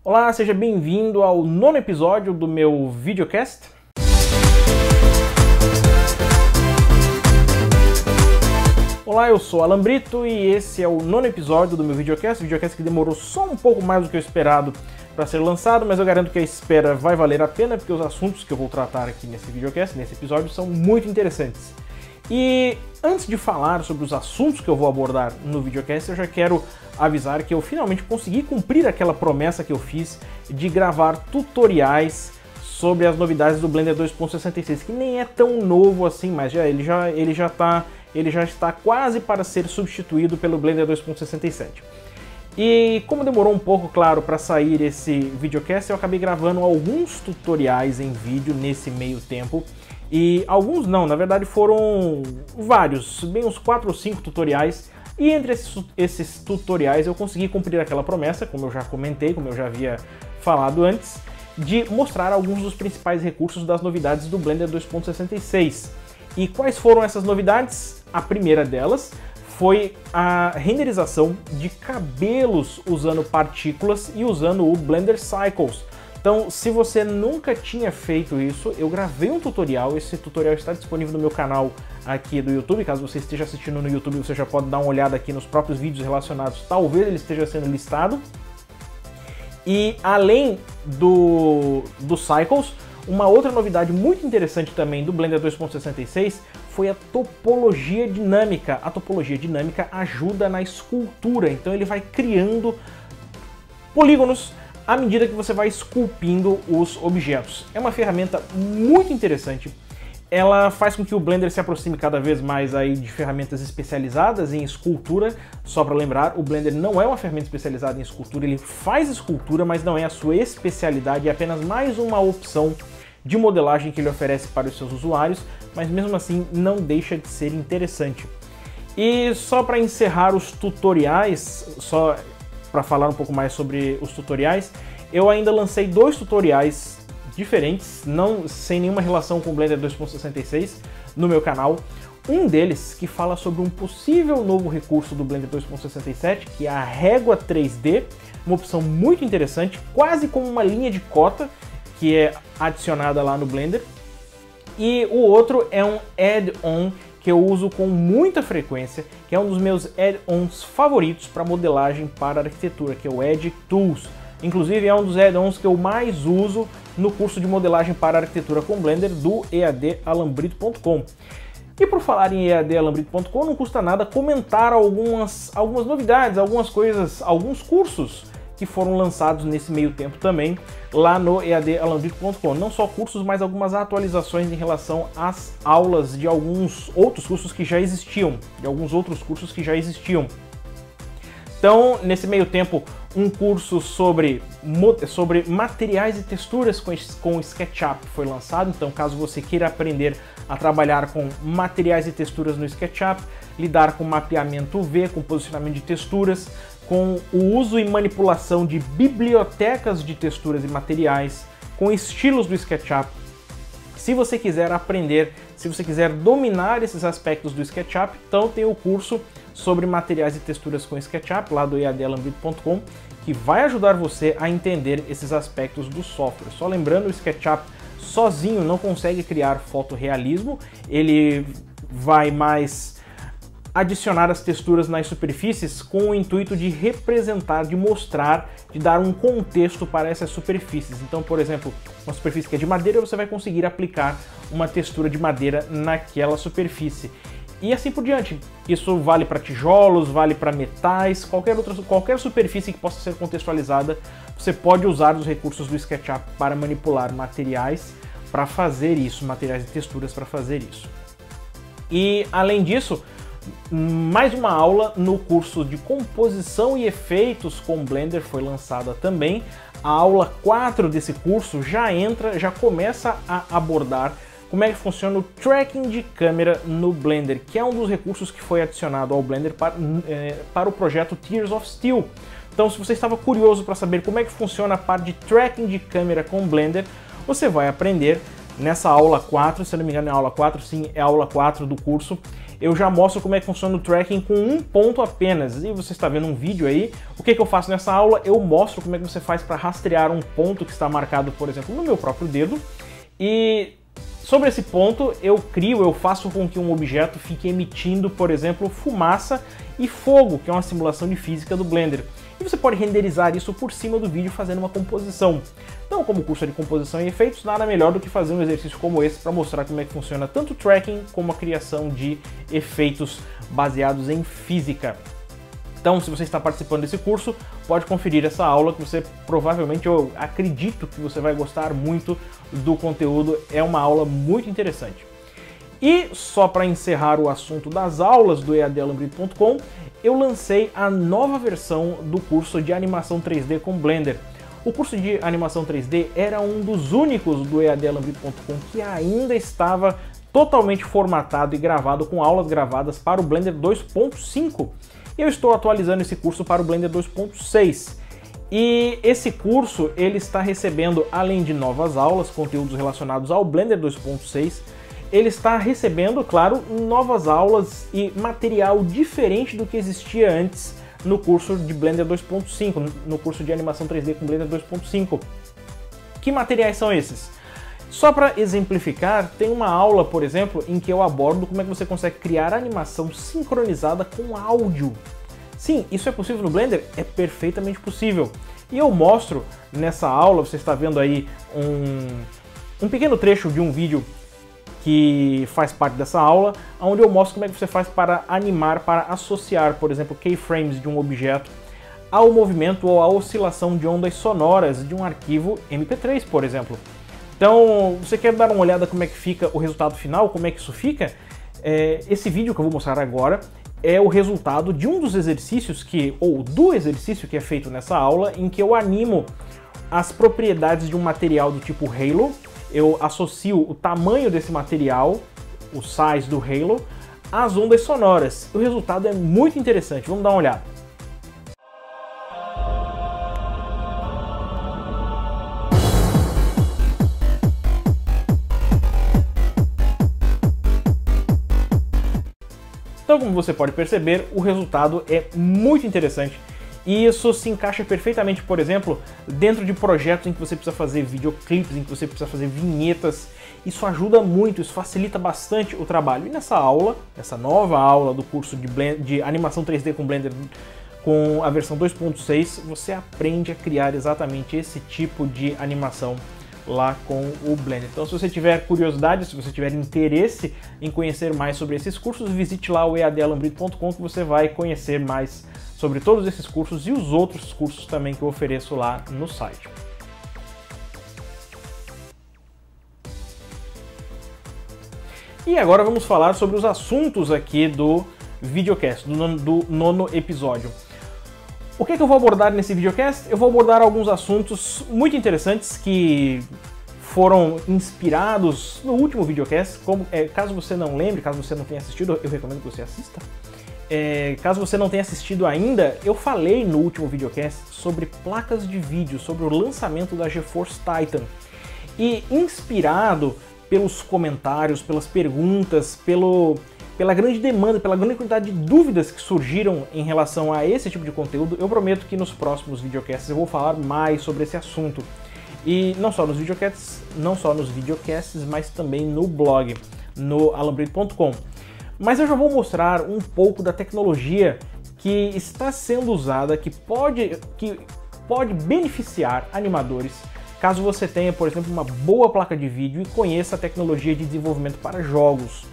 Olá, seja bem-vindo ao 9º episódio do meu videocast. Olá, eu sou Alan Brito e esse é o 9º episódio do meu videocast que demorou só um pouco mais do que o esperado para ser lançado, mas eu garanto que a espera vai valer a pena, porque os assuntos que eu vou tratar aqui nesse videocast, nesse episódio, são muito interessantes. E antes de falar sobre os assuntos que eu vou abordar no videocast, eu já quero avisar que eu finalmente consegui cumprir aquela promessa que eu fiz de gravar tutoriais sobre as novidades do Blender 2.66, que nem é tão novo assim, mas ele já está quase para ser substituído pelo Blender 2.67. E como demorou um pouco, claro, para sair esse videocast, eu acabei gravando alguns tutoriais em vídeo nesse meio tempo. E alguns não, na verdade foram vários, bem uns 4 ou 5 tutoriais. E entre esses tutoriais eu consegui cumprir aquela promessa, como eu já comentei, como eu já havia falado antes, de mostrar alguns dos principais recursos das novidades do Blender 2.66. E quais foram essas novidades? A primeira delas foi a renderização de cabelos usando partículas e usando o Blender Cycles. Então, se você nunca tinha feito isso, eu gravei um tutorial, esse tutorial está disponível no meu canal aqui do YouTube, caso você esteja assistindo no YouTube, você já pode dar uma olhada aqui nos próprios vídeos relacionados, talvez ele esteja sendo listado. E além do Cycles, uma outra novidade muito interessante também do Blender 2.66 foi a topologia dinâmica. A topologia dinâmica ajuda na escultura, então ele vai criando polígonos à medida que você vai esculpindo os objetos. É uma ferramenta muito interessante. Ela faz com que o Blender se aproxime cada vez mais aí de ferramentas especializadas em escultura. Só para lembrar, o Blender não é uma ferramenta especializada em escultura, ele faz escultura, mas não é a sua especialidade, é apenas mais uma opção de modelagem que ele oferece para os seus usuários, mas mesmo assim não deixa de ser interessante. E só para encerrar os tutoriais, só para falar um pouco mais sobre os tutoriais, eu ainda lancei 2 tutoriais diferentes, sem nenhuma relação com o Blender 2.66 no meu canal. Um deles que fala sobre um possível novo recurso do Blender 2.67, que é a régua 3D, uma opção muito interessante, quase como uma linha de cota que é adicionada lá no Blender. E o outro é um add-on que eu uso com muita frequência, que é um dos meus add-ons favoritos para modelagem para arquitetura, que é o Edge Tools. Inclusive é um dos add-ons que eu mais uso no curso de modelagem para arquitetura com Blender do eadalambrito.com. E por falar em eadalambrito.com, não custa nada comentar algumas novidades, algumas coisas, alguns cursos que foram lançados nesse meio tempo também lá no eadalambrito.com. Não só cursos, mas algumas atualizações em relação às aulas de alguns outros cursos que já existiam, Então, nesse meio tempo, um curso sobre materiais e texturas com SketchUp foi lançado. Então, caso você queira aprender a trabalhar com materiais e texturas no SketchUp, lidar com mapeamento UV, com posicionamento de texturas, com o uso e manipulação de bibliotecas de texturas e materiais, com estilos do SketchUp. Se você quiser aprender, se você quiser dominar esses aspectos do SketchUp, então tem o curso sobre materiais e texturas com SketchUp, lá do eadalambrito.com, que vai ajudar você a entender esses aspectos do software. Só lembrando, o SketchUp sozinho não consegue criar fotorrealismo, ele vai mais adicionar as texturas nas superfícies com o intuito de representar, de mostrar, de dar um contexto para essas superfícies. Então, por exemplo, uma superfície que é de madeira, você vai conseguir aplicar uma textura de madeira naquela superfície. E assim por diante. Isso vale para tijolos, vale para metais, qualquer superfície que possa ser contextualizada, você pode usar os recursos do SketchUp para manipular materiais para fazer isso, materiais e texturas para fazer isso. E além disso, mais uma aula no curso de composição e efeitos com Blender foi lançada também. A aula 4 desse curso já começa a abordar como é que funciona o tracking de câmera no Blender, que é um dos recursos que foi adicionado ao Blender para o projeto Tears of Steel. Então, se você estava curioso para saber como é que funciona a parte de tracking de câmera com Blender, você vai aprender nessa aula 4, se eu não me engano é a aula 4, sim, é a aula 4 do curso. eu já mostro como é que funciona o tracking com um ponto apenas. E você está vendo um vídeo aí. O que eu faço nessa aula? Eu mostro como é que você faz para rastrear um ponto que está marcado, por exemplo, no meu próprio dedo. E sobre esse ponto eu faço com que um objeto fique emitindo, por exemplo, fumaça e fogo, que é uma simulação de física do Blender. E você pode renderizar isso por cima do vídeo fazendo uma composição. Então, como curso de composição e efeitos, nada melhor do que fazer um exercício como esse para mostrar como é que funciona tanto o tracking como a criação de efeitos baseados em física. Então, se você está participando desse curso, pode conferir essa aula que você provavelmente, eu acredito que você vai gostar muito do conteúdo. É uma aula muito interessante. E só para encerrar o assunto das aulas do eadalambrito.com, eu lancei a nova versão do curso de animação 3D com Blender. O curso de animação 3D era um dos únicos do eadalambrito.com que ainda estava totalmente formatado e gravado com aulas gravadas para o Blender 2.5. Eu estou atualizando esse curso para o Blender 2.6. E esse curso ele está recebendo, além de novas aulas, conteúdos relacionados ao Blender 2.6, ele está recebendo, claro, novas aulas e material diferente do que existia antes no curso de Blender 2.5, no curso de animação 3D com Blender 2.5. Que materiais são esses? Só para exemplificar, tem uma aula, por exemplo, em que eu abordo como é que você consegue criar animação sincronizada com áudio. Sim, isso é possível no Blender? É perfeitamente possível. E eu mostro nessa aula, você está vendo aí um pequeno trecho de um vídeo que faz parte dessa aula, onde eu mostro como é que você faz para animar, para associar, por exemplo, keyframes de um objeto ao movimento ou à oscilação de ondas sonoras de um arquivo MP3, por exemplo. Então, você quer dar uma olhada como é que fica o resultado final, como é que isso fica? Esse vídeo que eu vou mostrar agora é o resultado de um dos exercícios do exercício que é feito nessa aula, em que eu animo as propriedades de um material do tipo Halo. Eu associo o tamanho desse material, o size do Halo, às ondas sonoras. O resultado é muito interessante, vamos dar uma olhada. Então, como você pode perceber, o resultado é muito interessante. E isso se encaixa perfeitamente, por exemplo, dentro de projetos em que você precisa fazer videoclipes, em que você precisa fazer vinhetas. Isso ajuda muito, isso facilita bastante o trabalho. E nessa aula, essa nova aula do curso de animação 3D com Blender, com a versão 2.6, você aprende a criar exatamente esse tipo de animação lá com o Blender. Então, se você tiver curiosidade, se você tiver interesse em conhecer mais sobre esses cursos, visite lá o eadalambrito.com que você vai conhecer mais sobre todos esses cursos e os outros cursos também que eu ofereço lá no site. E agora vamos falar sobre os assuntos aqui do videocast, do nono episódio. O que eu vou abordar nesse videocast? Eu vou abordar alguns assuntos muito interessantes que foram inspirados no último videocast. Caso você não lembre, caso você não tenha assistido, eu recomendo que você assista. Caso você não tenha assistido ainda, eu falei no último videocast sobre placas de vídeo, sobre o lançamento da GeForce Titan. E inspirado pelos comentários, pelas perguntas, pela grande demanda, pela grande quantidade de dúvidas que surgiram em relação a esse tipo de conteúdo, eu prometo que nos próximos videocasts eu vou falar mais sobre esse assunto. E não só nos videocasts, mas também no blog, no alambrito.com. Mas eu já vou mostrar um pouco da tecnologia que está sendo usada, que pode beneficiar animadores, caso você tenha, por exemplo, uma boa placa de vídeo e conheça a tecnologia de desenvolvimento para jogos.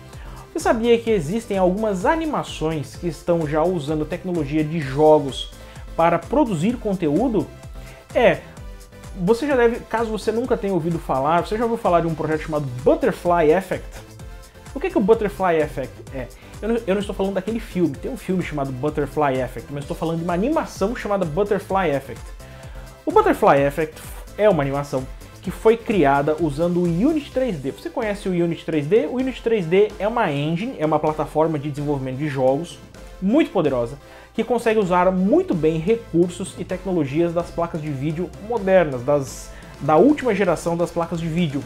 Você sabia que existem algumas animações que estão já usando tecnologia de jogos para produzir conteúdo? Você já deve, caso você nunca tenha ouvido falar, você já ouviu falar de um projeto chamado Butterfly Effect? O que o Butterfly Effect é? Eu não estou falando daquele filme, tem um filme chamado Butterfly Effect, mas estou falando de uma animação chamada Butterfly Effect. O Butterfly Effect é uma animação que foi criada usando o Unity 3D. Você conhece o Unity 3D? O Unity 3D é uma engine, é uma plataforma de desenvolvimento de jogos muito poderosa, que consegue usar muito bem recursos e tecnologias das placas de vídeo modernas, da última geração das placas de vídeo.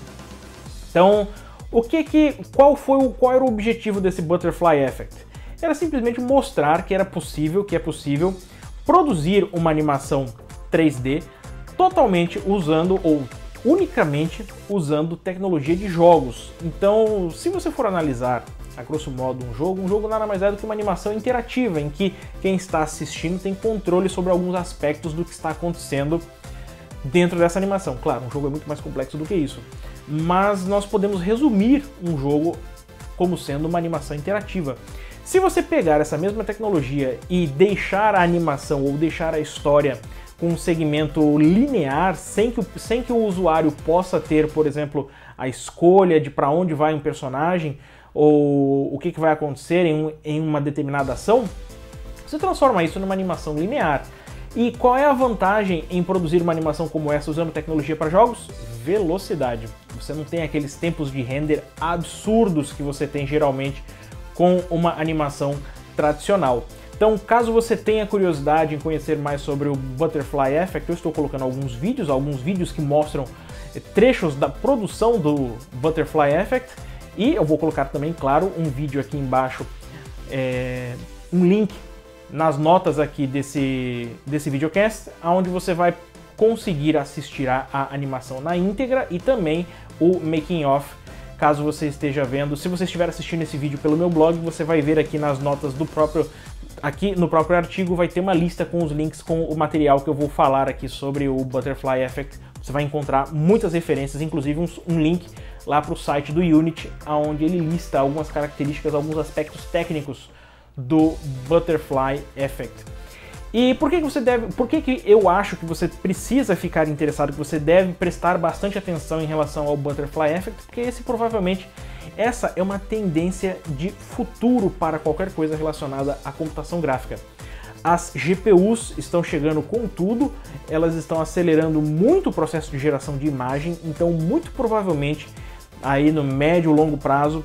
Então, Qual era o objetivo desse Butterfly Effect? Era simplesmente mostrar que é possível produzir uma animação 3D totalmente usando ou unicamente usando tecnologia de jogos. Então, se você for analisar a grosso modo um jogo nada mais é do que uma animação interativa, em que quem está assistindo tem controle sobre alguns aspectos do que está acontecendo dentro dessa animação. Claro, um jogo é muito mais complexo do que isso, mas nós podemos resumir um jogo como sendo uma animação interativa. Se você pegar essa mesma tecnologia e deixar a animação ou deixar a história com um segmento linear, sem que o usuário possa ter, por exemplo, a escolha de para onde vai um personagem ou o que vai acontecer em uma determinada ação, você transforma isso numa animação linear. E qual é a vantagem em produzir uma animação como essa usando tecnologia para jogos? Velocidade. Você não tem aqueles tempos de render absurdos que você tem geralmente com uma animação tradicional. Então, caso você tenha curiosidade em conhecer mais sobre o Butterfly Effect, eu estou colocando alguns vídeos que mostram trechos da produção do Butterfly Effect, e eu vou colocar também, claro, um vídeo aqui embaixo, um link nas notas aqui desse videocast, onde você vai conseguir assistir a animação na íntegra e também o making of, caso você esteja vendo. Se você estiver assistindo esse vídeo pelo meu blog, você vai ver aqui nas notas do próprio, aqui no próprio artigo, vai ter uma lista com os links com o material que eu vou falar aqui sobre o Butterfly Effect. Você vai encontrar muitas referências, inclusive um link lá para o site do Unity, onde ele lista algumas características, alguns aspectos técnicos do Butterfly Effect. E por que eu acho que você precisa ficar interessado, que você deve prestar bastante atenção em relação ao Butterfly Effect? Porque essa é uma tendência de futuro para qualquer coisa relacionada à computação gráfica. As GPUs estão chegando com tudo, elas estão acelerando muito o processo de geração de imagem, então muito provavelmente aí no médio e longo prazo,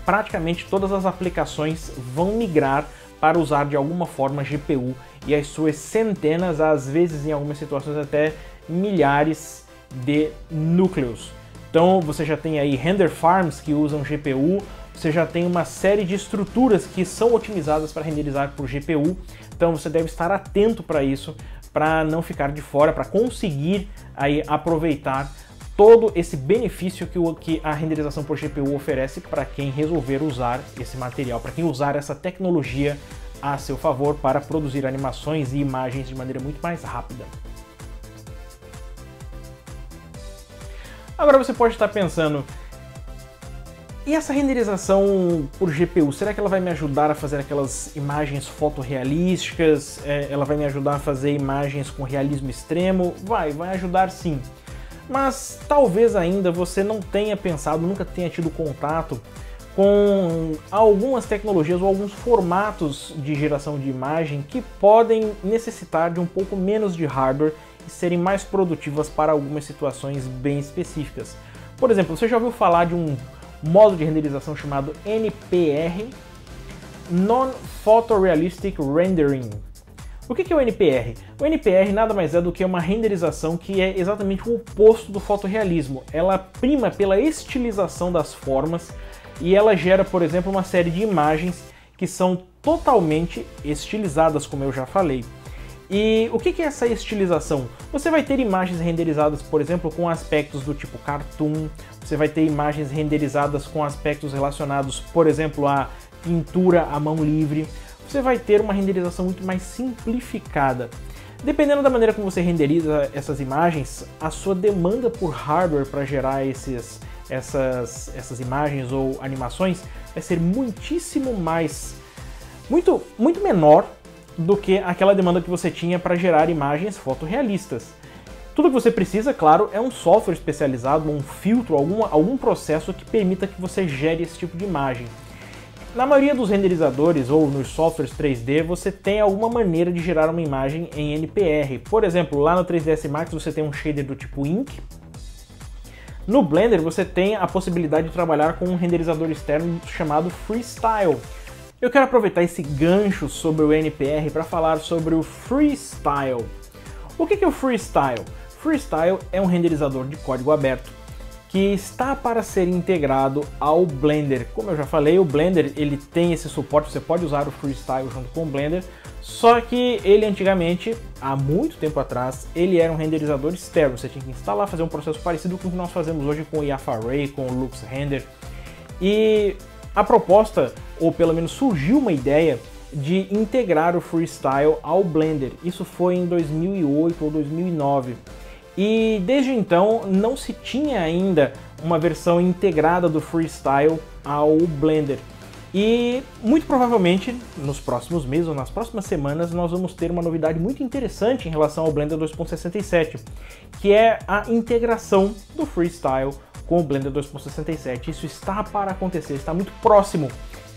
praticamente todas as aplicações vão migrar para usar de alguma forma GPU e as suas centenas, às vezes em algumas situações até milhares de núcleos. Então você já tem aí render farms que usam GPU, você já tem uma série de estruturas que são otimizadas para renderizar por GPU, então você deve estar atento para isso, para não ficar de fora, para conseguir aí aproveitar todo esse benefício que a renderização por GPU oferece para quem resolver usar esse material, para quem usar essa tecnologia a seu favor para produzir animações e imagens de maneira muito mais rápida. Agora você pode estar pensando, e essa renderização por GPU, será que ela vai me ajudar a fazer aquelas imagens fotorrealísticas? Ela vai me ajudar a fazer imagens com realismo extremo? Vai ajudar sim. Mas talvez ainda você não tenha pensado, nunca tenha tido contato com algumas tecnologias ou alguns formatos de geração de imagem que podem necessitar de um pouco menos de hardware e serem mais produtivas para algumas situações bem específicas. Por exemplo, você já ouviu falar de um modo de renderização chamado NPR, Non-Photorealistic Rendering. O que é o NPR? O NPR nada mais é do que uma renderização que é exatamente o oposto do fotorrealismo. Ela prima pela estilização das formas e ela gera, por exemplo, uma série de imagens que são totalmente estilizadas, como eu já falei. E o que é essa estilização? Você vai ter imagens renderizadas, por exemplo, com aspectos do tipo cartoon, você vai ter imagens renderizadas com aspectos relacionados, por exemplo, à pintura à mão livre. Você vai ter uma renderização muito mais simplificada. Dependendo da maneira como você renderiza essas imagens, a sua demanda por hardware para gerar essas imagens ou animações vai ser muitíssimo mais, muito menor do que aquela demanda que você tinha para gerar imagens fotorrealistas. Tudo que você precisa, claro, é um software especializado, um filtro, algum processo que permita que você gere esse tipo de imagem. Na maioria dos renderizadores ou nos softwares 3D, você tem alguma maneira de gerar uma imagem em NPR. Por exemplo, lá no 3ds Max você tem um shader do tipo Ink. No Blender você tem a possibilidade de trabalhar com um renderizador externo chamado Freestyle. Eu quero aproveitar esse gancho sobre o NPR para falar sobre o Freestyle. O que é o Freestyle? Freestyle é um renderizador de código aberto que está para ser integrado ao Blender. Como eu já falei, o Blender ele tem esse suporte, você pode usar o Freestyle junto com o Blender, só que ele antigamente, há muito tempo atrás, ele era um renderizador externo, você tinha que instalar, fazer um processo parecido com o que nós fazemos hoje com o IAF-Array, com o Lux Render, e a proposta, ou pelo menos surgiu uma ideia, de integrar o Freestyle ao Blender. Isso foi em 2008 ou 2009. E desde então não se tinha ainda uma versão integrada do Freestyle ao Blender. E muito provavelmente nos próximos meses ou nas próximas semanas nós vamos ter uma novidade muito interessante em relação ao Blender 2.67, que é a integração do Freestyle com o Blender 2.67. Isso está para acontecer, está muito próximo.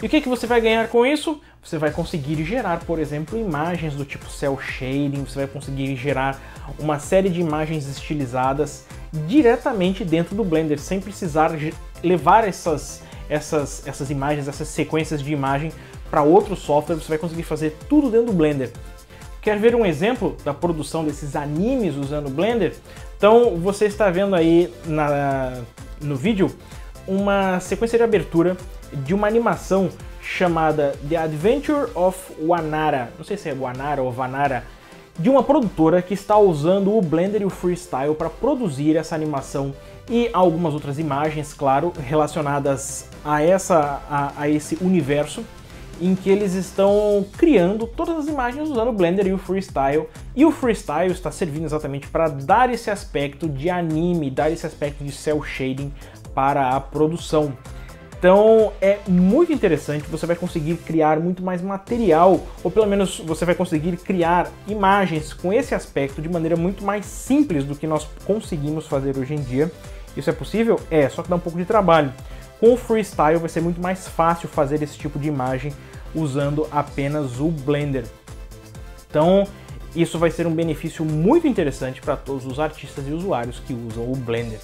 E o que você vai ganhar com isso? Você vai conseguir gerar, por exemplo, imagens do tipo cel shading, você vai conseguir gerar uma série de imagens estilizadas diretamente dentro do Blender, sem precisar levar essas imagens, essas sequências de imagem para outro software. Você vai conseguir fazer tudo dentro do Blender. Quer ver um exemplo da produção desses animes usando o Blender? Então você está vendo aí no vídeo uma sequência de abertura de uma animação chamada The Adventure of Wanara, não sei se é Wanara ou Vanara, de uma produtora que está usando o Blender e o Freestyle para produzir essa animação e algumas outras imagens, claro, relacionadas a esse universo, em que eles estão criando todas as imagens usando o Blender e o Freestyle, e o Freestyle está servindo exatamente para dar esse aspecto de anime, dar esse aspecto de cel shading para a produção. Então é muito interessante, você vai conseguir criar muito mais material, ou pelo menos você vai conseguir criar imagens com esse aspecto de maneira muito mais simples do que nós conseguimos fazer hoje em dia. Isso é possível? É, só que dá um pouco de trabalho. Com o Freestyle vai ser muito mais fácil fazer esse tipo de imagem usando apenas o Blender. Então isso vai ser um benefício muito interessante para todos os artistas e usuários que usam o Blender.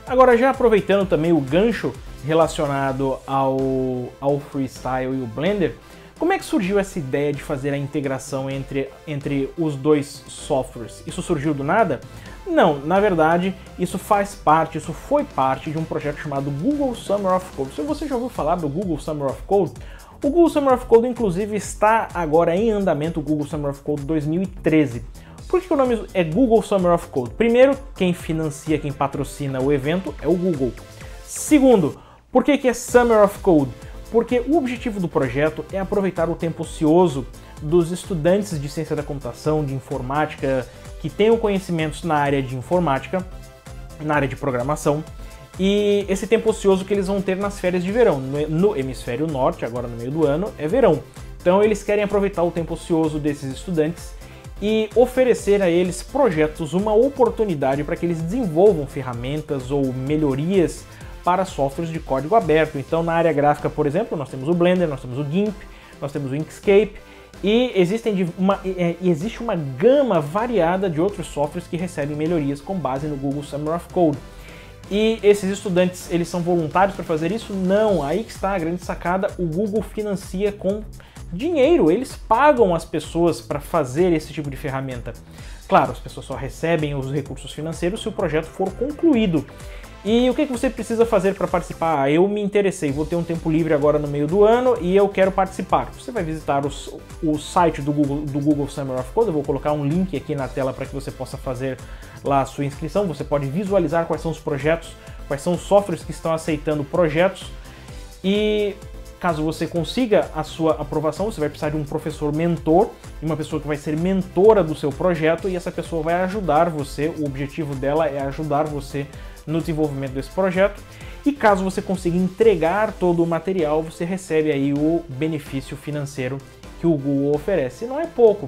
Agora, já aproveitando também o gancho relacionado ao Freestyle e o Blender, como é que surgiu essa ideia de fazer a integração entre os dois softwares? Isso surgiu do nada? Não, na verdade, isso foi parte de um projeto chamado Google Summer of Code. Se você já ouviu falar do Google Summer of Code, o Google Summer of Code, inclusive, está agora em andamento, o Google Summer of Code 2013. Por que o nome é Google Summer of Code? Primeiro, quem financia, quem patrocina o evento é o Google. Segundo, por que é Summer of Code? Porque o objetivo do projeto é aproveitar o tempo ocioso dos estudantes de ciência da computação, de informática, que tenham conhecimentos na área de informática, na área de programação, e esse tempo ocioso que eles vão ter nas férias de verão. No hemisfério norte, agora no meio do ano, é verão. Então eles querem aproveitar o tempo ocioso desses estudantes e oferecer a eles projetos, uma oportunidade para que eles desenvolvam ferramentas ou melhorias para softwares de código aberto. Então na área gráfica, por exemplo, nós temos o Blender, nós temos o GIMP, nós temos o Inkscape, e existe uma gama variada de outros softwares que recebem melhorias com base no Google Summer of Code. E esses estudantes, eles são voluntários para fazer isso? Não, aí que está a grande sacada, o Google financia com dinheiro, eles pagam as pessoas para fazer esse tipo de ferramenta. Claro, as pessoas só recebem os recursos financeiros se o projeto for concluído. E o que você precisa fazer para participar? Ah, eu me interessei, vou ter um tempo livre agora no meio do ano e eu quero participar. Você vai visitar o site do Google Summer of Code, eu vou colocar um link aqui na tela para que você possa fazer lá a sua inscrição. Você pode visualizar quais são os projetos, quais são os softwares que estão aceitando projetos, e caso você consiga a sua aprovação, você vai precisar de um professor mentor, de uma pessoa que vai ser mentora do seu projeto, e essa pessoa vai ajudar você, o objetivo dela é ajudar você no desenvolvimento desse projeto, e caso você consiga entregar todo o material, você recebe aí o benefício financeiro que o Google oferece. E não é pouco,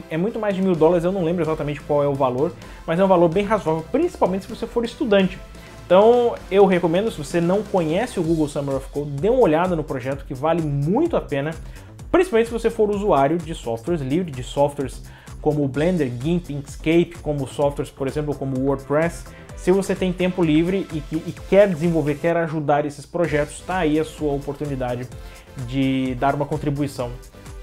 é muito mais de $1000, eu não lembro exatamente qual é o valor, mas é um valor bem razoável, principalmente se você for estudante. Então eu recomendo, se você não conhece o Google Summer of Code, dê uma olhada no projeto que vale muito a pena, principalmente se você for usuário de softwares livres, de softwares como o Blender, GIMP, Inkscape, como softwares, por exemplo, como o WordPress. Se você tem tempo livre e quer desenvolver, quer ajudar esses projetos, está aí a sua oportunidade de dar uma contribuição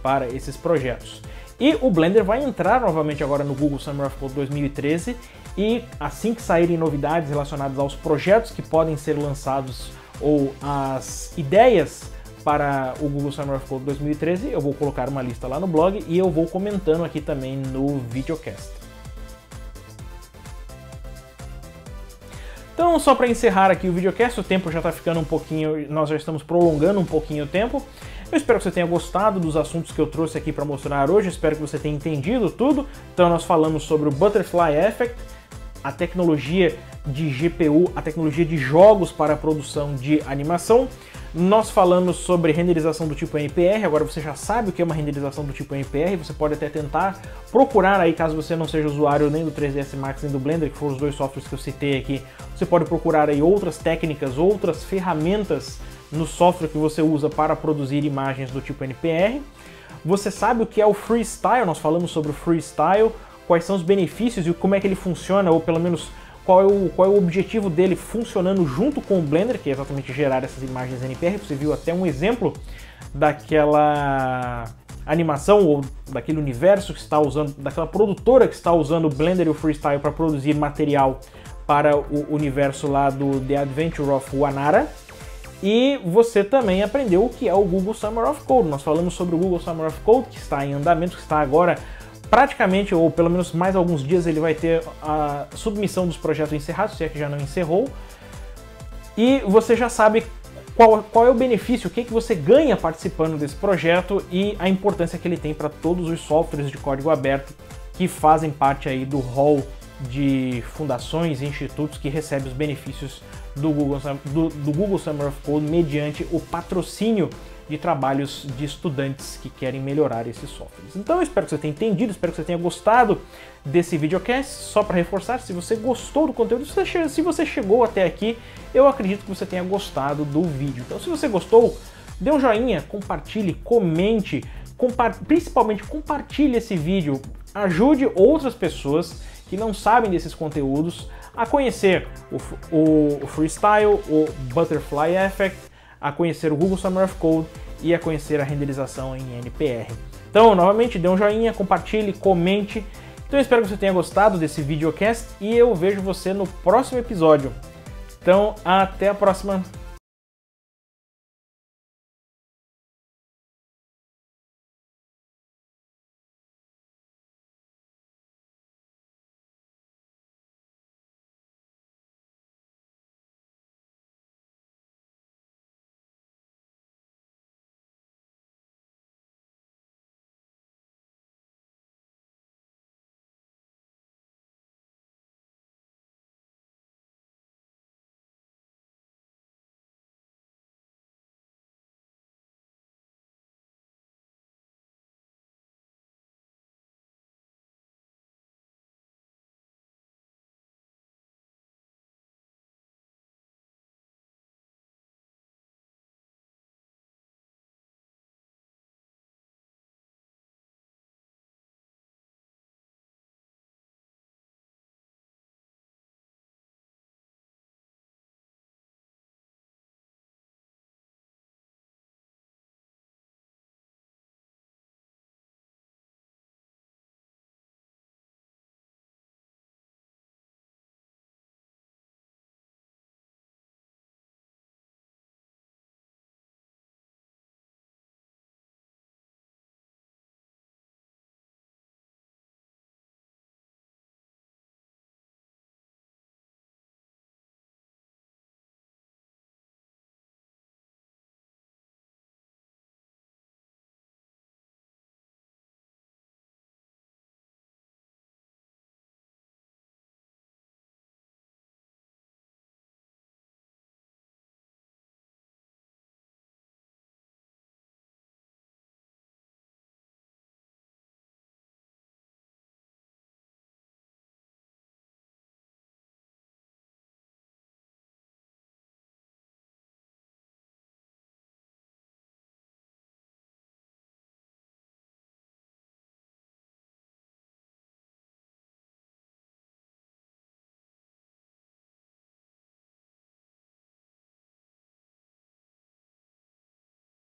para esses projetos. E o Blender vai entrar novamente agora no Google Summer of Code 2013 e assim que saírem novidades relacionadas aos projetos que podem ser lançados ou as ideias para o Google Summer of Code 2013, eu vou colocar uma lista lá no blog e eu vou comentando aqui também no videocast. Então, só para encerrar aqui o videocast, o tempo já está ficando um pouquinho, nós já estamos prolongando um pouquinho o tempo. Eu espero que você tenha gostado dos assuntos que eu trouxe aqui para mostrar hoje, espero que você tenha entendido tudo. Então nós falamos sobre o Butterfly Effect, a tecnologia de GPU, a tecnologia de jogos para a produção de animação. Nós falamos sobre renderização do tipo NPR, agora você já sabe o que é uma renderização do tipo NPR, você pode até tentar procurar aí, caso você não seja usuário nem do 3ds Max nem do Blender, que foram os dois softwares que eu citei aqui, você pode procurar aí outras técnicas, outras ferramentas no software que você usa para produzir imagens do tipo NPR. Você sabe o que é o Freestyle, nós falamos sobre o Freestyle, quais são os benefícios e como é que ele funciona, ou pelo menos qual é o objetivo dele funcionando junto com o Blender, que é exatamente gerar essas imagens NPR. Você viu até um exemplo daquela animação ou daquele universo que está usando, daquela produtora que está usando o Blender e o Freestyle para produzir material para o universo lá do The Adventure of Wanara. E você também aprendeu o que é o Google Summer of Code. Nós falamos sobre o Google Summer of Code, que está em andamento, que está agora praticamente, ou pelo menos mais alguns dias, ele vai ter a submissão dos projetos encerrados, se é que já não encerrou. E você já sabe qual é o benefício, o que você ganha participando desse projeto e a importância que ele tem para todos os softwares de código aberto que fazem parte aí do hall de fundações e institutos que recebem os benefícios do Google Summer of Code mediante o patrocínio de trabalhos de estudantes que querem melhorar esses softwares. Então eu espero que você tenha entendido, espero que você tenha gostado desse videocast. Só para reforçar, se você gostou do conteúdo, se você chegou até aqui, eu acredito que você tenha gostado do vídeo. Então se você gostou, dê um joinha, compartilhe, comente, principalmente compartilhe esse vídeo, ajude outras pessoas que não sabem desses conteúdos a conhecer o Freestyle, o Butterfly Effect, a conhecer o Google Summer of Code e a conhecer a renderização em NPR. Então, novamente, dê um joinha, compartilhe, comente. Então, eu espero que você tenha gostado desse videocast e eu vejo você no próximo episódio. Então, até a próxima!